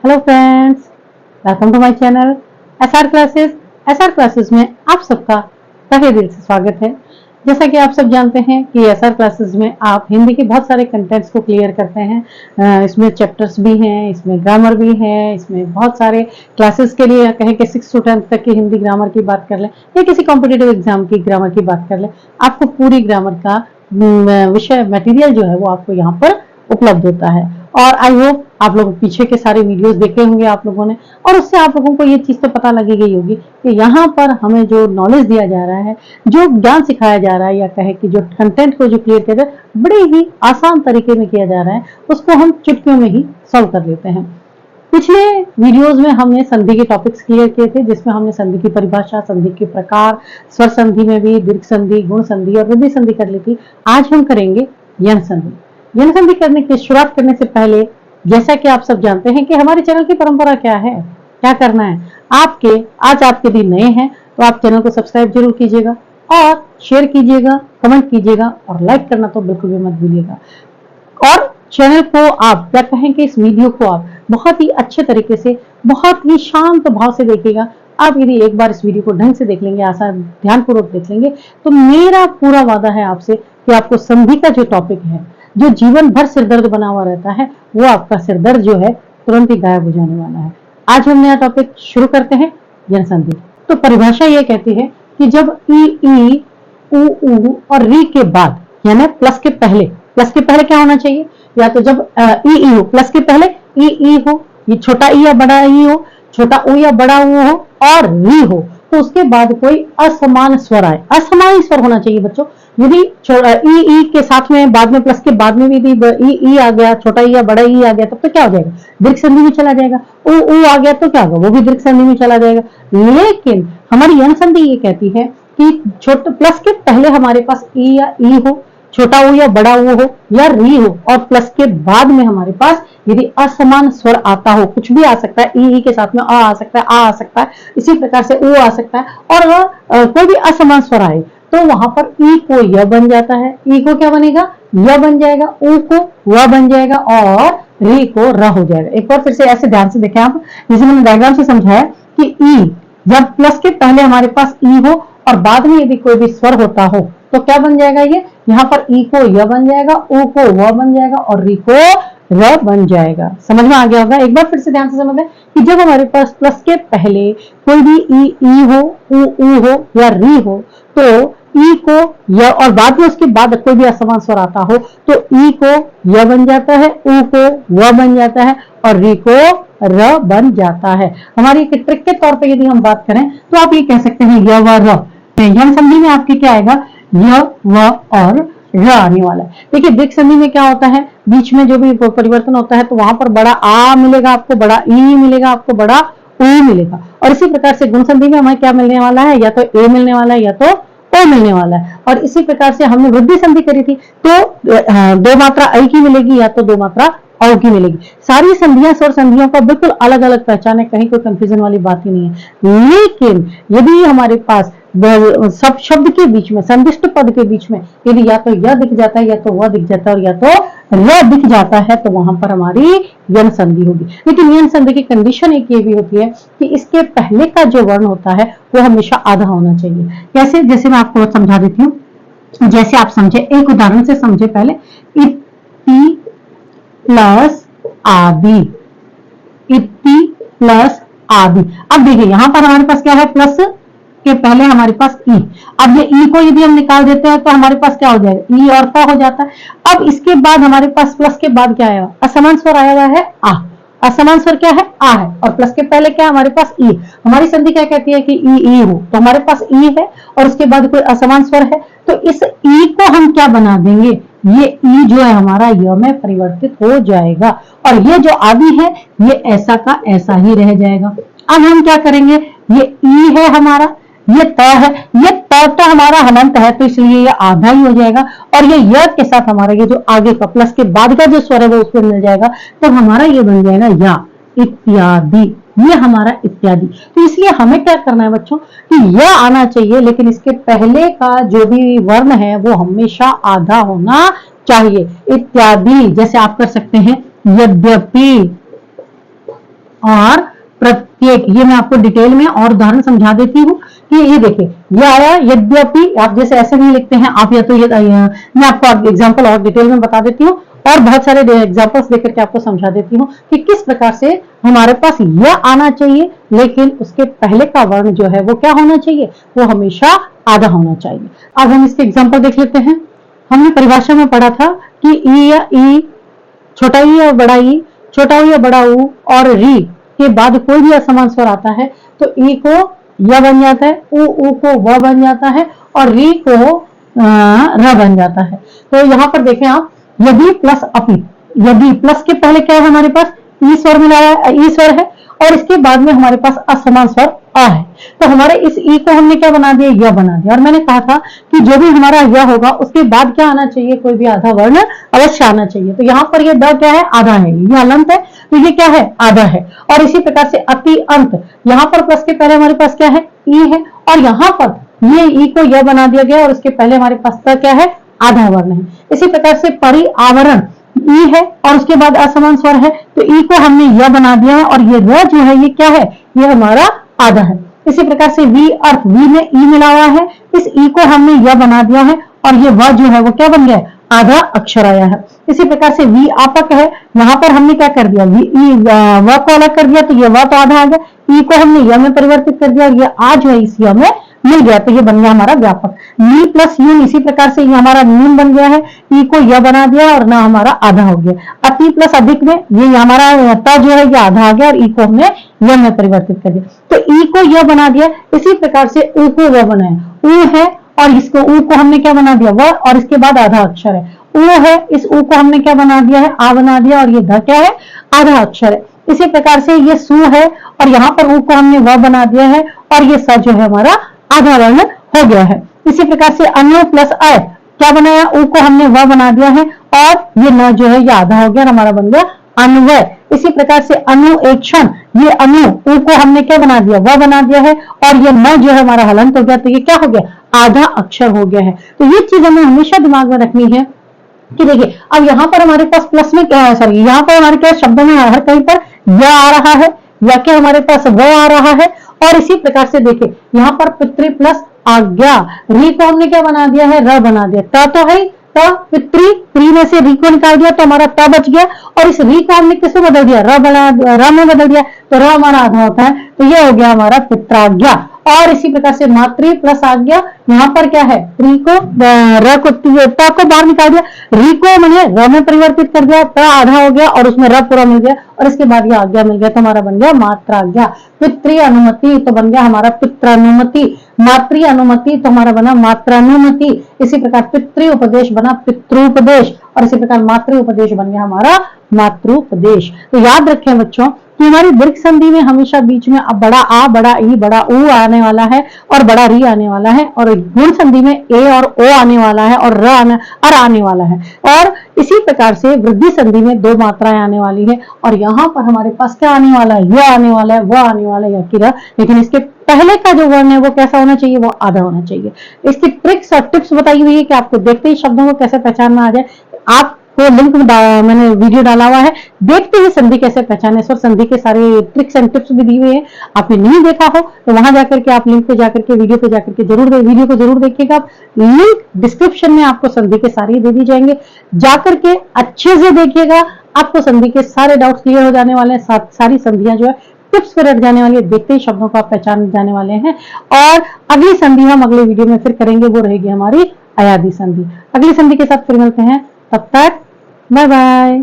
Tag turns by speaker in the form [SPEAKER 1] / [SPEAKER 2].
[SPEAKER 1] Hello friends, welcome to my channel SR classes. SR classes में आप सबका तहे दिल से स्वागत है। जैसा कि आप सब जानते हैं कि एसआर क्लासेस में आप हिंदी के बहुत सारे कंटेंट्स को क्लियर करते हैं। इसमें चैप्टर्स भी हैं, इसमें ग्रामर भी है, इसमें बहुत सारे क्लासेस के लिए कहें कि 6 से 10 तक की हिंदी ग्रामर की बात कर लें या किसी कॉम्पिटिटिव एग्जाम की ग्रामर की बात कर लें, आपको पूरी ग्रामर का विषय मटेरियल जो है वो आपको यहाँ पर उपलब्ध होता है। और आई होप आप लोग पीछे के सारे वीडियोस देखे होंगे आप लोगों ने, और उससे आप लोगों को ये चीज तो पता लगी गई होगी कि यहाँ पर हमें जो नॉलेज दिया जा रहा है, जो ज्ञान सिखाया जा रहा है, या कहे कि जो कंटेंट को जो क्लियर किया जा रहा है, बड़े ही आसान तरीके में किया जा रहा है, उसको हम चुटकियों में ही सॉल्व कर लेते हैं। पिछले वीडियोस में हमने संधि के टॉपिक्स क्लियर किए थे, जिसमें हमने संधि की परिभाषा, संधि के प्रकार, स्वर संधि में भी दीर्घ संधि, गुण संधि और वृद्धि संधि कर ली थी। आज हम करेंगे यन संधि। यन संधि करने की शुरुआत करने से पहले, जैसा कि आप सब जानते हैं कि हमारे चैनल की परंपरा क्या है, क्या करना है। आज आपके दिन नए हैं तो आप चैनल को सब्सक्राइब जरूर कीजिएगा और शेयर कीजिएगा, कमेंट कीजिएगा और लाइक करना तो बिल्कुल भी मत भूलिएगा। और चैनल को आप क्या कहें कि इस वीडियो को आप बहुत ही अच्छे तरीके से, बहुत ही शांत भाव से देखिएगा। आप यदि एक बार इस वीडियो को ढंग से देख लेंगे, आसान ध्यानपूर्वक देख लेंगे, तो मेरा पूरा वादा है आपसे कि आपको संधि का जो टॉपिक है, जो जीवन भर सिरदर्द बना हुआ रहता है, वो आपका सिरदर्द जो है तुरंत ही गायब हो जाने वाला है। आज हम नया टॉपिक शुरू करते हैं, यन संधि। तो परिभाषा ये कहती है कि जब ई उ और री के बाद, यानी प्लस के पहले क्या होना चाहिए, या तो जब ई हो, प्लस के पहले ई हो, ये छोटा ई या बड़ा ई हो, छोटा ऊ या बड़ा ऊ हो, और री हो, तो उसके बाद कोई असमान स्वर आए। असमान स्वर होना चाहिए बच्चों। यदि ई के साथ में, बाद में, प्लस के बाद में भी ई आ गया, छोटा ई या बड़ा ई आ गया, तब तो क्या हो जाएगा, दीर्घ संधि में चला जाएगा। ऊ आ गया तो क्या होगा, वो भी दीर्घ संधि में चला जाएगा। लेकिन हमारी यन संधि ये कहती है कि छोटे प्लस के पहले हमारे पास ई या ई हो, छोटा ऊ या बड़ा ऊ हो, या री हो, और प्लस के बाद में हमारे पास यदि असमान स्वर आता हो, कुछ भी आ सकता है, ई के साथ में आ सकता है, आ आ सकता है, इसी प्रकार से ऊ आ सकता है, और कोई भी असमान स्वर आए, तो वहां पर ई को य बन जाता है। ई को क्या बनेगा, य बन जाएगा, ऊ को व बन जाएगा, और री को र हो जाएगा। एक बार फिर से ऐसे ध्यान से देखें आप, जैसे मैंने डायग्राम से समझाया कि ई जब प्लस के पहले हमारे पास ई हो और बाद में यदि कोई भी स्वर होता हो, तो क्या बन जाएगा, ये यहाँ पर ई को य बन जाएगा, ऊ को व बन जाएगा, और री को र बन जाएगा। समझ में आ गया होगा। एक बार फिर से ध्यान से समझें कि जब हमारे पास प्लस के पहले कोई भी ई हो, ऊ हो या री हो, तो ई को य, और बाद में उसके बाद कोई भी असमान स्वर आता हो, तो ई को य बन जाता है, ऊ को व बन जाता है, और री को र बन जाता है। हमारी एक ट्रिक के तौर पे यदि हम बात करें तो आप ये कह सकते हैं य व र। यन संधि में आपके क्या आएगा, य व और र आने वाला है। देखिए दीर्घ संधि में क्या होता है, बीच में जो भी परिवर्तन होता है तो वहां पर बड़ा आ मिलेगा आपको, बड़ा ई मिलेगा आपको, बड़ा ऊ मिलेगा। और इसी प्रकार से गुण संधि में हमें क्या मिलने वाला है, या तो ए मिलने वाला है या तो ओ मिलने वाला है। और इसी प्रकार से हमने वृद्धि संधि करी थी, तो दो मात्रा आई की मिलेगी या तो दो मात्रा औ की मिलेगी। सारी संधियां स्वर संधियों का बिल्कुल अलग अलग पहचान है, कहीं कोई कंफ्यूजन वाली बात ही नहीं है। लेकिन यदि हमारे पास सब शब्द के बीच में, संदिष्ट पद के बीच में यदि या तो य दिख जाता है, या तो वह दिख जाता है, और या तो र दिख जाता है, तो वहां पर हमारी यन संधि होगी। लेकिन यन संधि की कंडीशन एक ये भी होती है कि इसके पहले का जो वर्ण होता है वो हमेशा आधा होना चाहिए। कैसे, जैसे मैं आपको समझा देती हूँ। जैसे आप समझे, एक उदाहरण से समझे पहले, इति प्लस आदि, इति प्लस आदि। अब देखिए यहां पर हमारे पास क्या है, प्लस के पहले हमारे पास ई। अब ये ई को यदि हम निकाल देते हैं तो हमारे पास क्या हो जाएगा, ई और फ हो जाता है। अब इसके बाद हमारे पास प्लस के बाद क्या आया, असमान स्वर आया हुआ है आ। असमान स्वर क्या है, आ है, और प्लस के पहले क्या है हमारे पास ई। हमारी संधि क्या कहती है कि ई हो, तो हमारे पास ई है और उसके बाद कोई असमान स्वर है, तो इस ई को हम क्या बना देंगे, ये ई जो है हमारा य में परिवर्तित हो जाएगा, और ये जो आदि है ये ऐसा का ऐसा ही रह जाएगा। अब हम क्या करेंगे, ये ई है हमारा, ये त है, ये त तो हमारा हलंत है, तो इसलिए ये आधा ही हो जाएगा, और ये य के साथ हमारा ये जो आगे का प्लस के बाद का जो स्वर है वो उसमें मिल जाएगा, तो हमारा ये बन जाएगा या इत्यादि। ये हमारा इत्यादि। तो इसलिए हमें क्या करना है बच्चों कि यह आना चाहिए, लेकिन इसके पहले का जो भी वर्ण है वो हमेशा आधा होना चाहिए। इत्यादि जैसे आप कर सकते हैं, यद्यपि, और प्रत्येक, ये मैं आपको डिटेल में और उदाहरण समझा देती हूँ कि ये देखिए, ये आया यद्यपि, आप जैसे ऐसे नहीं लिखते हैं आप, या तो ये मैं आपको एग्जांपल और डिटेल में बता देती हूँ और बहुत सारे एग्जांपल्स देकर के आपको समझा देती हूँ कि किस प्रकार से हमारे पास यह आना चाहिए, लेकिन उसके पहले का वर्ण जो है वो क्या होना चाहिए, वो हमेशा आधा होना चाहिए। अब हम इसके एग्जाम्पल देख लेते हैं। हमने परिभाषा में पढ़ा था कि ई या ई, छोटा ई या बड़ा ई, छोटा ऊ या बड़ा ऊ और री के बाद कोई भी असमान स्वर आता है तो ई को य बन जाता है, ऊ को व बन जाता है और री को र बन जाता है। तो यहाँ पर देखें आप, यदि प्लस अपि, यदि प्लस के पहले क्या है हमारे पास ई स्वर मिलाया, ई स्वर है और इसके बाद में हमारे पास असमान स्वर आ है, तो हमारे इस ई को हमने क्या बना दिया, यह बना दिया। और मैंने कहा था कि जो भी हमारा यह होगा उसके बाद क्या आना चाहिए, कोई भी आधा वर्ण अवश्य आना चाहिए। तो यहाँ पर ये द क्या है, आधा है, ये हलंत है तो ये क्या है, आधा है। और इसी प्रकार से अति अंत, यहाँ पर प्लस के पहले हमारे पास क्या है, ई है और यहाँ पर ये ई को यह बना दिया गया और उसके पहले हमारे पास द क्या है, आधा वर्ण है। इसी प्रकार से परिआवरण, ई है और उसके बाद असमान स्वर है तो ई को हमने यह बना दिया है और ये र जो है ये क्या है, ये हमारा आधा है। इसी प्रकार से वी अर्थ, वी में ई मिला हुआ है, इस ई को हमने यह बना दिया है और ये व जो है वो क्या बन गया है, आधा अक्षर आया है। इसी प्रकार से वी आपक है, यहाँ पर हमने क्या कर दिया, वी ई व को अलग कर दिया तो ये व तो आधा आ गया, ई को हमने य में परिवर्तित कर दिया, ये आ जो है इस य में मिल गया तो ये बन गया हमारा व्यापक। नी प्लस यून, इसी प्रकार से ये हमारा न्यून बन गया है, ई को यह बना दिया और ना हमारा आधा हो गया। अति प्लस अधिक में ये हमारा ता जो है ये आधा आ गया और ई को हमने यह में परिवर्तित कर दिया तो ई को यह बना दिया। इसी प्रकार से ऊ को वह बनाया, ऊ है और इसको ऊ को हमने क्या बना दिया, वह और इसके बाद आधा अक्षर है, ऊ है, इस ऊ को हमने क्या बना दिया है, आ बना दिया और ये ध क्या है, आधा अक्षर है। इसी प्रकार से ये सु है और यहाँ पर ऊ को हमने वह बना दिया है और ये स जो है हमारा आधा वर्ण हो गया है। इसी प्रकार से अनु प्लस अय, क्या बनाया, ऊ को हमने वह बना दिया है और ये न जो है ये आधा हो गया और हमारा बन गया अन्वय। इसी प्रकार से अनु एक क्षण, ये अनु, ऊ को हमने क्या बना दिया, वह बना दिया है और ये न जो है हमारा हलंत हो गया तो ये क्या हो गया, आधा अक्षर हो गया है। तो ये चीज हमें हमेशा दिमाग में रखनी है कि देखिए अब यहाँ पर हमारे पास प्लस में क्या है, सॉरी यहाँ पर हमारे क्या शब्दों में हर कहीं पर यह आ रहा है या क्या हमारे पास वह आ रहा है। और इसी प्रकार से देखिए यहाँ पर पितृ प्लस आज्ञा, री को हमने क्या बना दिया है, र बना दिया, ता तो है पितृ, री में से री को निकाल दिया तो हमारा ता बच गया और इस री को हमने किससे बदल दिया, र में बदल दिया तो र हमारा आधा होता है तो ये हो गया हमारा पित्राज्ञा। और इसी प्रकार से मातृ प्लस आज्ञा, यहाँ पर क्या है, री को र को ता को बाहर निकाल दिया, री को मैंने र में परिवर्तित कर दिया, ता आधा हो गया और उसमें र पूरा मिल गया और इसके बाद ये आज्ञा मिल गया तो हमारा बन गया मात्राज्ञा। पितृ अनुमति तो बन गया हमारा पित्रानुमति, मातृ अनुमति तो हमारा बना मात्रानुमति। इसी प्रकार पितृ उपदेश बना पितृपदेश और इसी प्रकार मातृ उपदेश बन गया हमारा मातृपदेश। तो याद रखें बच्चों कि हमारी दीर्घ संधि में हमेशा बीच में अब बड़ा आ, बड़ा ई, बड़ा ऊ आने वाला है और बड़ा री आने वाला है और गुण संधि में ए और ओ आने वाला है और अर आने वाला है। और इसी प्रकार से वृद्धि संधि में दो मात्राएं आने वाली है और यहाँ पर हमारे पास क्या आने वाला है, यह आने वाला है, वह आने वाला है या कि लेकिन इसके पहले का जो वर्ण है वो कैसा होना चाहिए, वो आधा होना चाहिए। इसकी ट्रिक्स और टिप्स बताई हुई है कि आपको देखते ही शब्दों को कैसे पहचानना आ जाए। आप तो लिंक मैंने वीडियो डाला हुआ है, देखते ही संधि कैसे पहचाने, और संधि के सारे ट्रिक्स एंड टिप्स भी दी हुए हैं। आपने नहीं देखा हो तो वहां जाकर के आप लिंक पे जाकर के वीडियो पे जाकर के जरूर वीडियो को जरूर देखिएगा। लिंक डिस्क्रिप्शन में आपको संधि के सारे दे दी जाएंगे, जाकर के अच्छे से देखिएगा, आपको संधि के सारे डाउट्स क्लियर हो जाने वाले हैं। सारी संधियां जो है टिप्स पे रख जाने वाली है, देखते ही शब्दों को आप पहचान जाने वाले हैं। और अगली संधि हम अगले वीडियो में फिर करेंगे, वो रहेगी हमारी अयादी संधि। अगली संधि के साथ फिर मिलते हैं, तब तक बाय बाय।